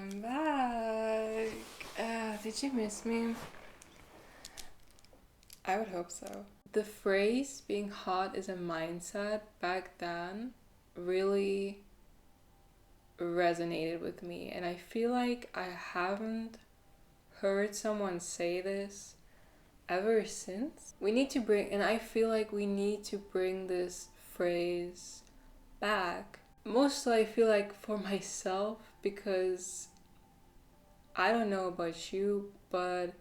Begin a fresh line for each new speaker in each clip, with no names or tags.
I'm back. Did you miss me? I would hope so. The phrase being hot is a mindset back then really resonated with me, and I feel like I haven't heard someone say this ever since. And I feel like we need to bring this phrase back. Mostly, I feel like for myself, because I don't know about you, but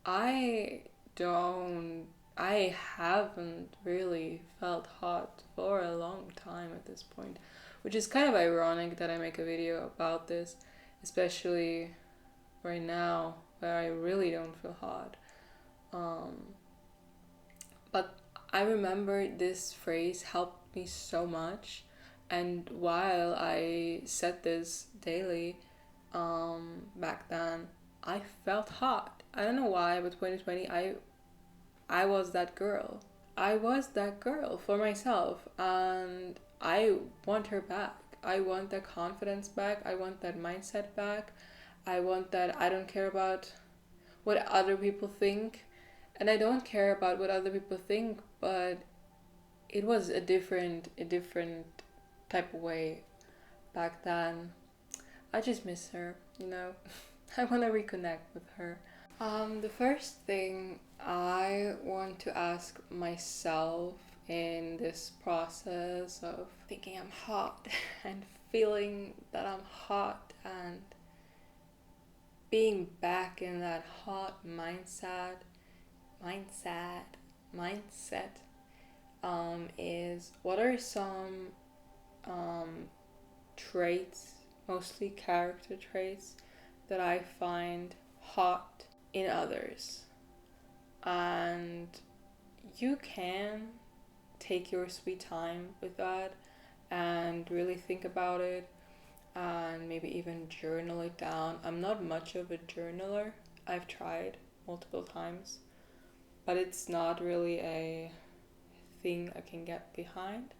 I I haven't really felt hot for a long time at this point, which is kind of ironic that I make a video about this, especially right now where I really don't feel hot. But I remember this phrase helped me so much, and while I said this daily, back then, I felt hot. I don't know why, but 2020, I was that girl. I was that girl for myself, and I want her back. I want that confidence back. I want that mindset back. I want that I don't care about what other people think. And I don't care about what other people think, but it was a different type of way back then. I just miss her, you know. I want to reconnect with her. The first thing I want to ask myself in this process of thinking I'm hot and feeling that I'm hot and being back in that hot mindset is what are some traits, mostly character traits, that I find hot in others. And you can take your sweet time with that and really think about it and maybe even journal it down. I'm not much of a journaler. I've tried multiple times, but it's not really a thing I can get behind.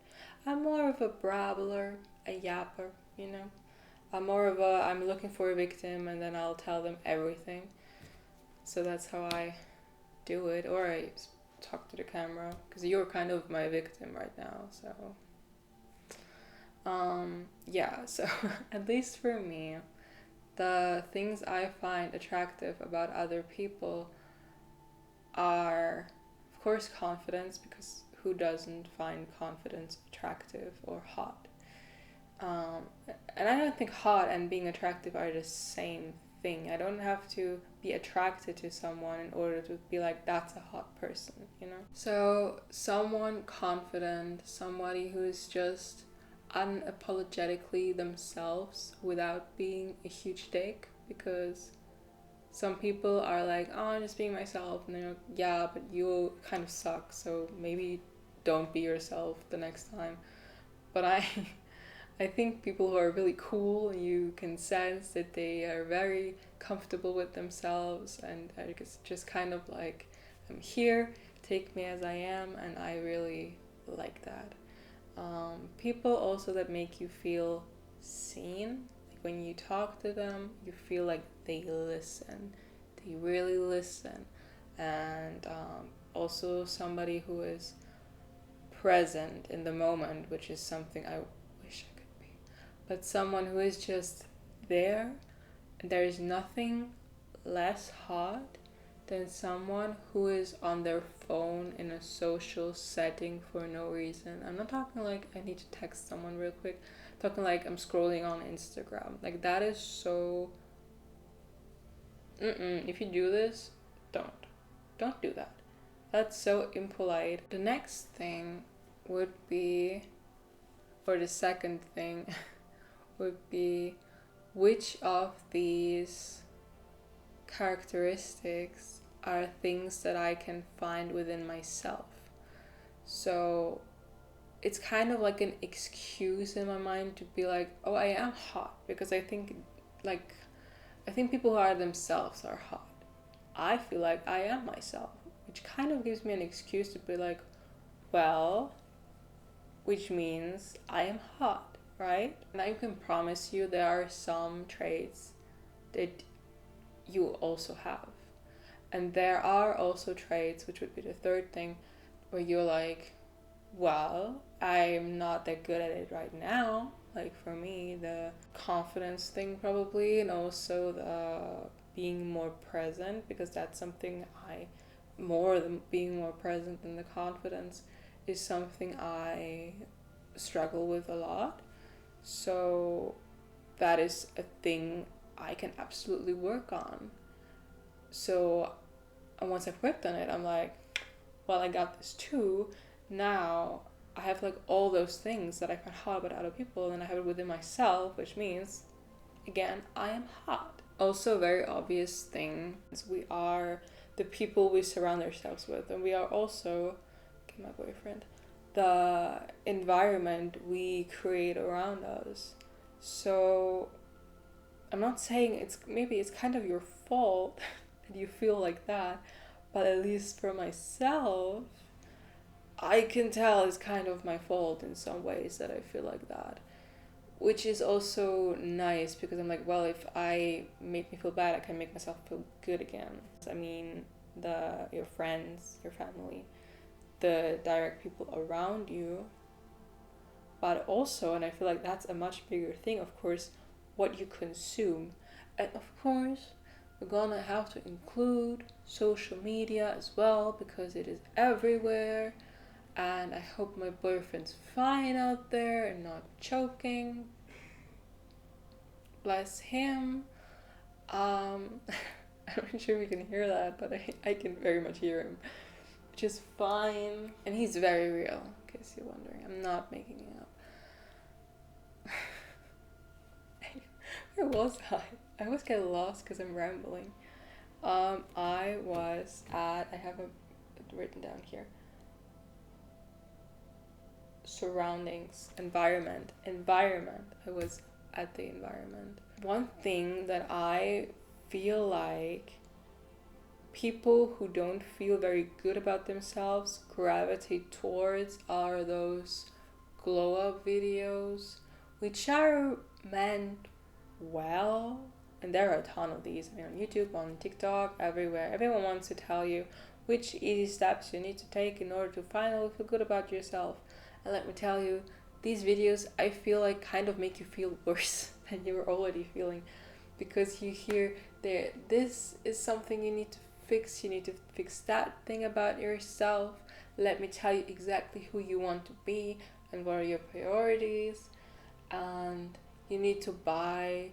I'm more of a brabbler, a yapper, you know. I'm looking for a victim and then I'll tell them everything. So that's how I do it, or I talk to the camera, because you're kind of my victim right now, so. Yeah, so at least for me, the things I find attractive about other people are, of course, confidence, because who doesn't find confidence attractive or hot? And I don't think hot and being attractive are the same thing. I don't have to be attracted to someone in order to be like, that's a hot person, you know? So, someone confident, somebody who's just unapologetically themselves without being a huge dick, because some people are like, oh, I'm just being myself, and they're like, yeah, but you kind of suck, so maybe don't be yourself the next time. But I think people who are really cool, you can sense that they are very comfortable with themselves and are just kind of like, I'm here, take me as I am, and I really like that. People also that make you feel seen, like when you talk to them, you feel like they listen, they really listen, and also somebody who is present in the moment, which is something I wish I could be, but someone who is just there. There is nothing less hot than someone who is on their phone in a social setting for no reason. I'm not talking like I need to text someone real quick. I'm talking like I'm scrolling on Instagram. Like that is so. If you do this, don't do that. That's so impolite. The next thing would be, or the second thing would be, which of these characteristics are things that I can find within myself. So it's kind of like an excuse in my mind to be like, oh, I am hot, because I think people who are themselves are hot. I feel like I am myself, which kind of gives me an excuse to be like, well, which means I am hot, right? And I can promise you there are some traits that you also have. And there are also traits, which would be the third thing, where you're like, well, I'm not that good at it right now. Like for me, the confidence thing probably, and also the being more present, because that's something more than being more present than the confidence, is something I struggle with a lot. So that is a thing I can absolutely work on. So once I've worked on it, I'm like, well, I got this too. Now I have like all those things that I find hot about other people, and I have it within myself, which means, again, I am hot. Also, a very obvious thing is we are the people we surround ourselves with, and we are also, okay, my boyfriend, the environment we create around us. So I'm not saying it's kind of your fault that you feel like that, but at least for myself, I can tell it's kind of my fault in some ways that I feel like that. Which is also nice because I'm like, well, if I make me feel bad, I can make myself feel good again. I mean, your friends, your family, the direct people around you, but also, and I feel like that's a much bigger thing, of course, what you consume. And of course, we're gonna have to include social media as well because it is everywhere. And I hope my boyfriend's fine out there and not choking. Bless him. I'm not sure if you can hear that, but I can very much hear him, which is fine. And he's very real, in case you're wondering. I'm not making it up. Where was I? I always get lost because I'm rambling. I have it written down here. Surroundings, environment. I was at the environment. One thing that I feel like people who don't feel very good about themselves gravitate towards are those glow up videos, which are meant well, and there are a ton of these. I mean, on YouTube, on TikTok, everywhere. Everyone wants to tell you which easy steps you need to take in order to finally feel good about yourself. And let me tell you, these videos, I feel like, kind of make you feel worse than you were already feeling, because you hear this is something you need to fix that thing about yourself. Let me tell you exactly who you want to be and what are your priorities, and you need to buy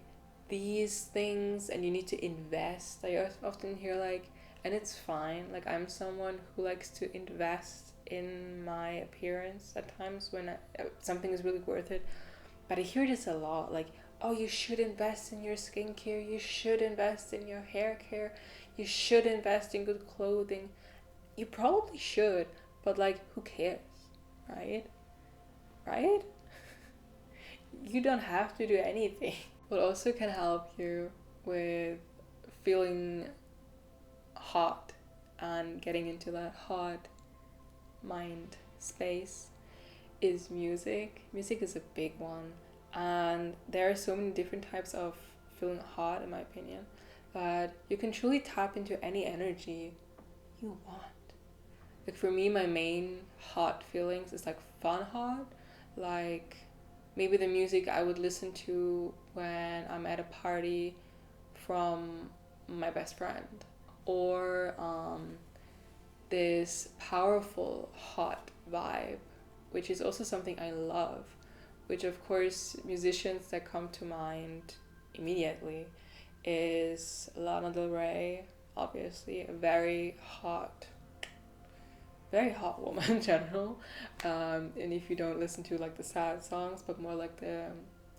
these things and you need to invest. I often hear like, and it's fine, like I'm someone who likes to invest in my appearance at times when something is really worth it, but I hear this a lot, like, oh, you should invest in your skincare, you should invest in your hair care, you should invest in good clothing. You probably should, but like, who cares, right? You don't have to do anything. What also can help you with feeling hot and getting into that hot mind space is music. Music is a big one, and there are so many different types of feeling hot, in my opinion, that you can truly tap into any energy you want. Like for me, my main hot feelings is like fun hot, like maybe the music I would listen to when I'm at a party from my best friend, or this powerful hot vibe, which is also something I love, which of course musicians that come to mind immediately is Lana Del Rey, obviously a very hot woman in general, and if you don't listen to like the sad songs but more like the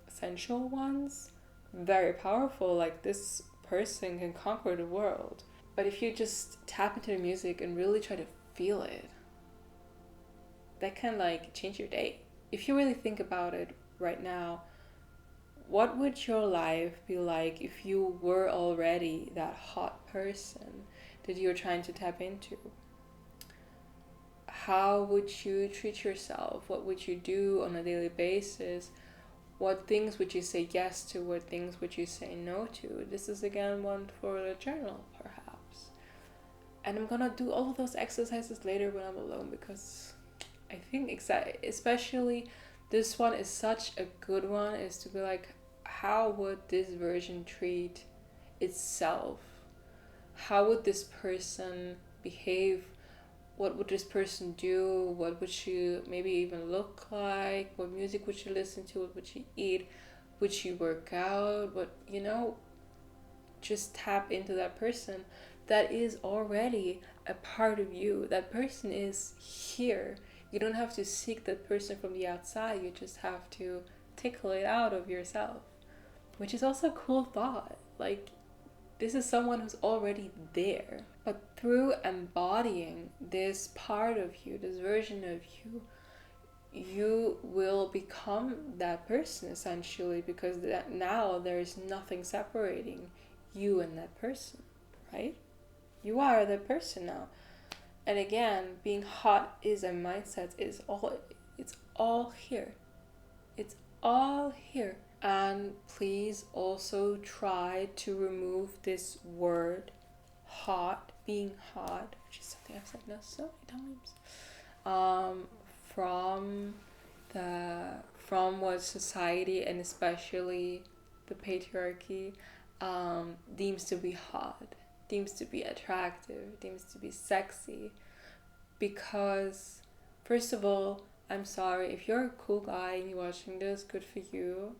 essential ones, very powerful, like this person can conquer the world. But if you just tap into the music and really try to feel it, that can like change your day. If you really think about it right now, what would your life be like if you were already that hot person that you're trying to tap into? How would you treat yourself? What would you do on a daily basis? What things would you say yes to? What things would you say no to? This is again one for the journal, perhaps. And I'm gonna do all of those exercises later when I'm alone, because I think especially this one is such a good one, is to be like, how would this version treat itself? How would this person behave? What would this person do? What would she maybe even look like? What music would she listen to? What would she eat? Would she work out? What, just tap into that person that is already a part of you. That person is here. You don't have to seek that person from the outside. You just have to tickle it out of yourself, which is also a cool thought. Like, this is someone who's already there. But through embodying this part of you, this version of you, you will become that person essentially, because now there's nothing separating you and that person, right? You are that person now. And again, being hot is a mindset. It's all here. It's all here. And please also try to remove this word hot, being hot, which is something I've said now so many times, from what society and especially the patriarchy deems to be hot, deems to be attractive, deems to be sexy. Because first of all, I'm sorry, if you're a cool guy and you're watching this, good for you.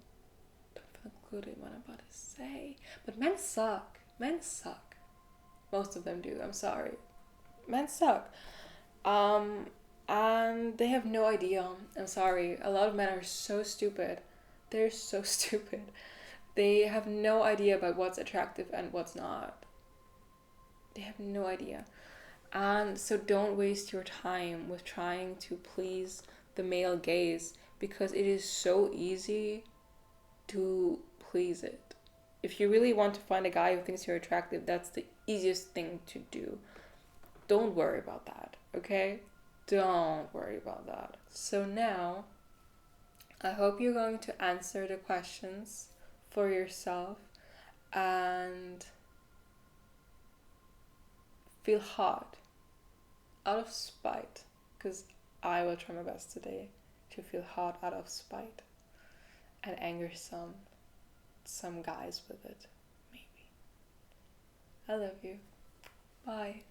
Don't feel included in what I'm about to say. But men suck. Men suck. Most of them do. I'm sorry. Men suck. And they have no idea. I'm sorry. A lot of men are so stupid. They're so stupid. They have no idea about what's attractive and what's not. They have no idea. And so don't waste your time with trying to please the male gaze, because it is so easy to please it. If you really want to find a guy who thinks you're attractive, that's the easiest thing to do. Don't worry about that, okay? Don't worry about that. So now, I hope you're going to answer the questions for yourself and feel hot out of spite, because I will try my best today to feel hot out of spite and anger some guys with it, maybe. I love you. Bye.